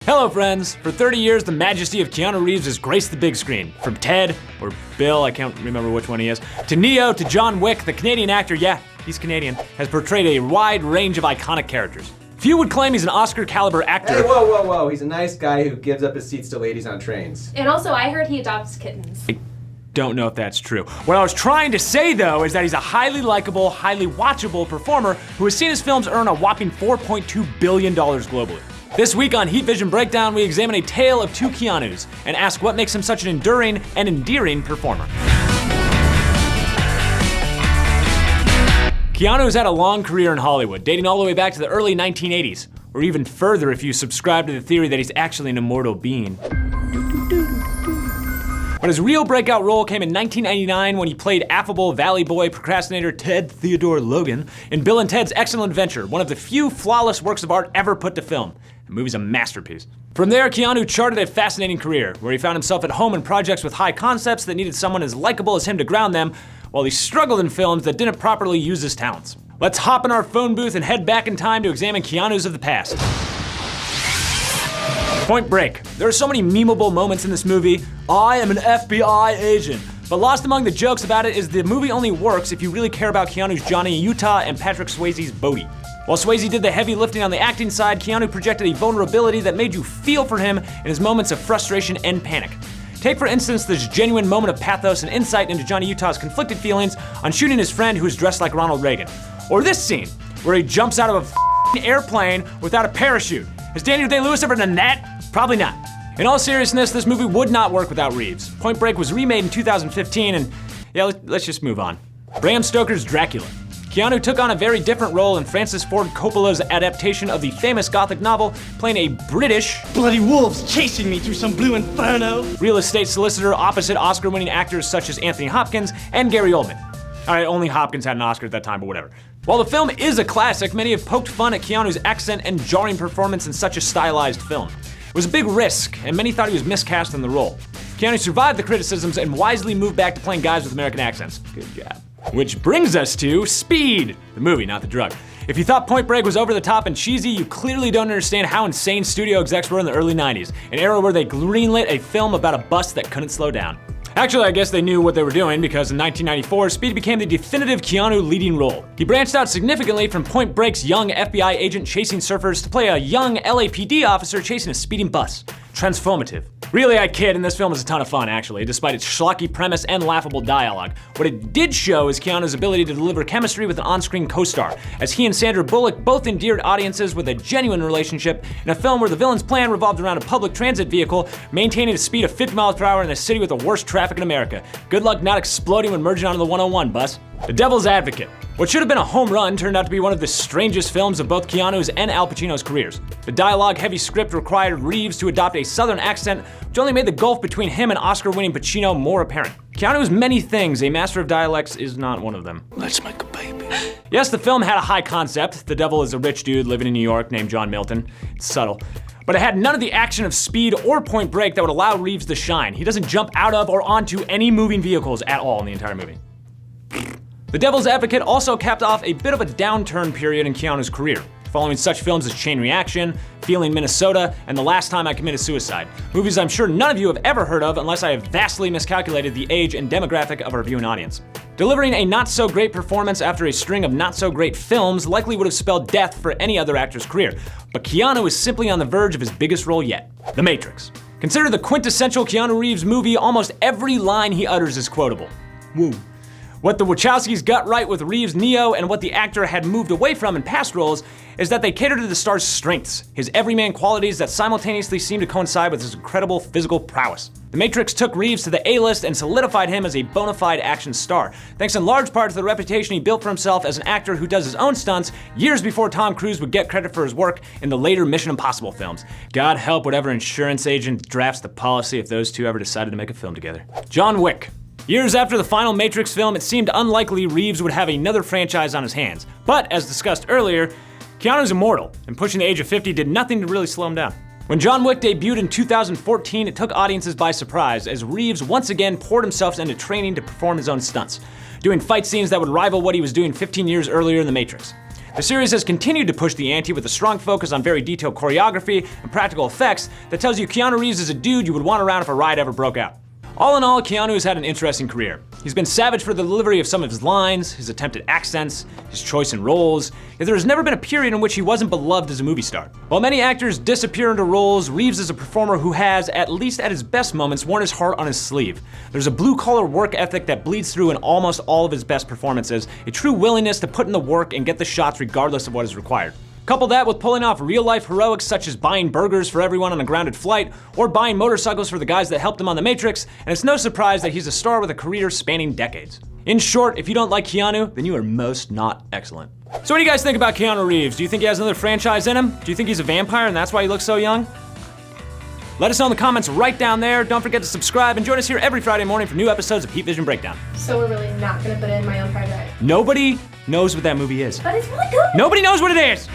Hello friends! For 30 years, the majesty of Keanu Reeves has graced the big screen. From Ted, or Bill, I can't remember which one he is, to Neo, to John Wick, the Canadian actor, yeah, he's Canadian, has portrayed a wide range of iconic characters. Few would claim he's an Oscar-caliber actor. Hey, whoa. He's a nice guy who gives up his seats to ladies on trains. And also, I heard he adopts kittens. I don't know if that's true. What I was trying to say, though, is that he's a highly likable, highly watchable performer who has seen his films earn a whopping $4.2 billion globally. This week on Heat Vision Breakdown, we examine a tale of two Keanus and ask what makes him such an enduring and endearing performer. Keanu's had a long career in Hollywood, dating all the way back to the early 1980s, or even further if you subscribe to the theory that he's actually an immortal being. But his real breakout role came in 1999 when he played affable Valley Boy procrastinator Ted Theodore Logan in Bill and Ted's Excellent Adventure, one of the few flawless works of art ever put to film. The movie's a masterpiece. From there, Keanu charted a fascinating career, where he found himself at home in projects with high concepts that needed someone as likable as him to ground them, while he struggled in films that didn't properly use his talents. Let's hop in our phone booth and head back in time to examine Keanu's of the past. Point Break. There are so many memeable moments in this movie. I am an FBI agent. But lost among the jokes about it is the movie only works if you really care about Keanu's Johnny Utah and Patrick Swayze's Bodie. While Swayze did the heavy lifting on the acting side, Keanu projected a vulnerability that made you feel for him in his moments of frustration and panic. Take for instance this genuine moment of pathos and insight into Johnny Utah's conflicted feelings on shooting his friend who is dressed like Ronald Reagan. Or this scene, where he jumps out of a airplane without a parachute. Has Daniel Day-Lewis ever done that? Probably not. In all seriousness, this movie would not work without Reeves. Point Break was remade in 2015 and yeah, let's just move on. Bram Stoker's Dracula. Keanu took on a very different role in Francis Ford Coppola's adaptation of the famous Gothic novel, playing a British bloody wolves chasing me through some blue inferno real estate solicitor opposite Oscar-winning actors such as Anthony Hopkins and Gary Oldman. Alright, only Hopkins had an Oscar at that time, but whatever. While the film is a classic, many have poked fun at Keanu's accent and jarring performance in such a stylized film. It was a big risk, and many thought he was miscast in the role. Keanu survived the criticisms and wisely moved back to playing guys with American accents. Good job. Which brings us to Speed, the movie, not the drug. If you thought Point Break was over the top and cheesy, you clearly don't understand how insane studio execs were in the early 90s, an era where they greenlit a film about a bus that couldn't slow down. Actually, I guess they knew what they were doing because in 1994, Speed became the definitive Keanu leading role. He branched out significantly from Point Break's young FBI agent chasing surfers to play a young LAPD officer chasing a speeding bus. Transformative. Really, I kid, and this film is a ton of fun, actually, despite its schlocky premise and laughable dialogue. What it did show is Keanu's ability to deliver chemistry with an on-screen co-star, as he and Sandra Bullock both endeared audiences with a genuine relationship in a film where the villain's plan revolved around a public transit vehicle maintaining a speed of 50 miles per hour in a city with the worst traffic in America. Good luck not exploding when merging onto the 101 bus. The Devil's Advocate. What should have been a home run turned out to be one of the strangest films of both Keanu's and Al Pacino's careers. The dialogue-heavy script required Reeves to adopt a southern accent, which only made the gulf between him and Oscar-winning Pacino more apparent. Keanu is many things, a master of dialects is not one of them. Let's make a baby. Yes, the film had a high concept. The devil is a rich dude living in New York named John Milton. It's subtle. But it had none of the action of Speed or Point Break that would allow Reeves to shine. He doesn't jump out of or onto any moving vehicles at all in the entire movie. The Devil's Advocate also capped off a bit of a downturn period in Keanu's career, following such films as Chain Reaction, Feeling Minnesota, and The Last Time I Committed Suicide. Movies I'm sure none of you have ever heard of unless I have vastly miscalculated the age and demographic of our viewing audience. Delivering a not-so-great performance after a string of not-so-great films likely would have spelled death for any other actor's career, but Keanu is simply on the verge of his biggest role yet, The Matrix. Considered the quintessential Keanu Reeves movie, almost every line he utters is quotable. Woo. What the Wachowskis got right with Reeves' Neo and what the actor had moved away from in past roles is that they cater to the star's strengths, his everyman qualities that simultaneously seem to coincide with his incredible physical prowess. The Matrix took Reeves to the A-list and solidified him as a bona fide action star, thanks in large part to the reputation he built for himself as an actor who does his own stunts years before Tom Cruise would get credit for his work in the later Mission Impossible films. God help whatever insurance agent drafts the policy if those two ever decided to make a film together. John Wick. Years after the final Matrix film, it seemed unlikely Reeves would have another franchise on his hands. But, as discussed earlier, Keanu's immortal, and pushing the age of 50 did nothing to really slow him down. When John Wick debuted in 2014, it took audiences by surprise as Reeves once again poured himself into training to perform his own stunts, doing fight scenes that would rival what he was doing 15 years earlier in The Matrix. The series has continued to push the ante with a strong focus on very detailed choreography and practical effects that tells you Keanu Reeves is a dude you would want around if a riot ever broke out. All in all, Keanu has had an interesting career. He's been savage for the delivery of some of his lines, his attempted accents, his choice in roles, yet there has never been a period in which he wasn't beloved as a movie star. While many actors disappear into roles, Reeves is a performer who has, at least at his best moments, worn his heart on his sleeve. There's a blue-collar work ethic that bleeds through in almost all of his best performances, a true willingness to put in the work and get the shots regardless of what is required. Couple that with pulling off real-life heroics such as buying burgers for everyone on a grounded flight, or buying motorcycles for the guys that helped him on The Matrix, and it's no surprise that he's a star with a career spanning decades. In short, if you don't like Keanu, then you are most not excellent. So what do you guys think about Keanu Reeves? Do you think he has another franchise in him? Do you think he's a vampire and that's why he looks so young? Let us know in the comments right down there. Don't forget to subscribe and join us here every Friday morning for new episodes of Heat Vision Breakdown. So we're really not gonna put in my own project. Nobody knows what that movie is. But it's really good. Nobody knows what it is!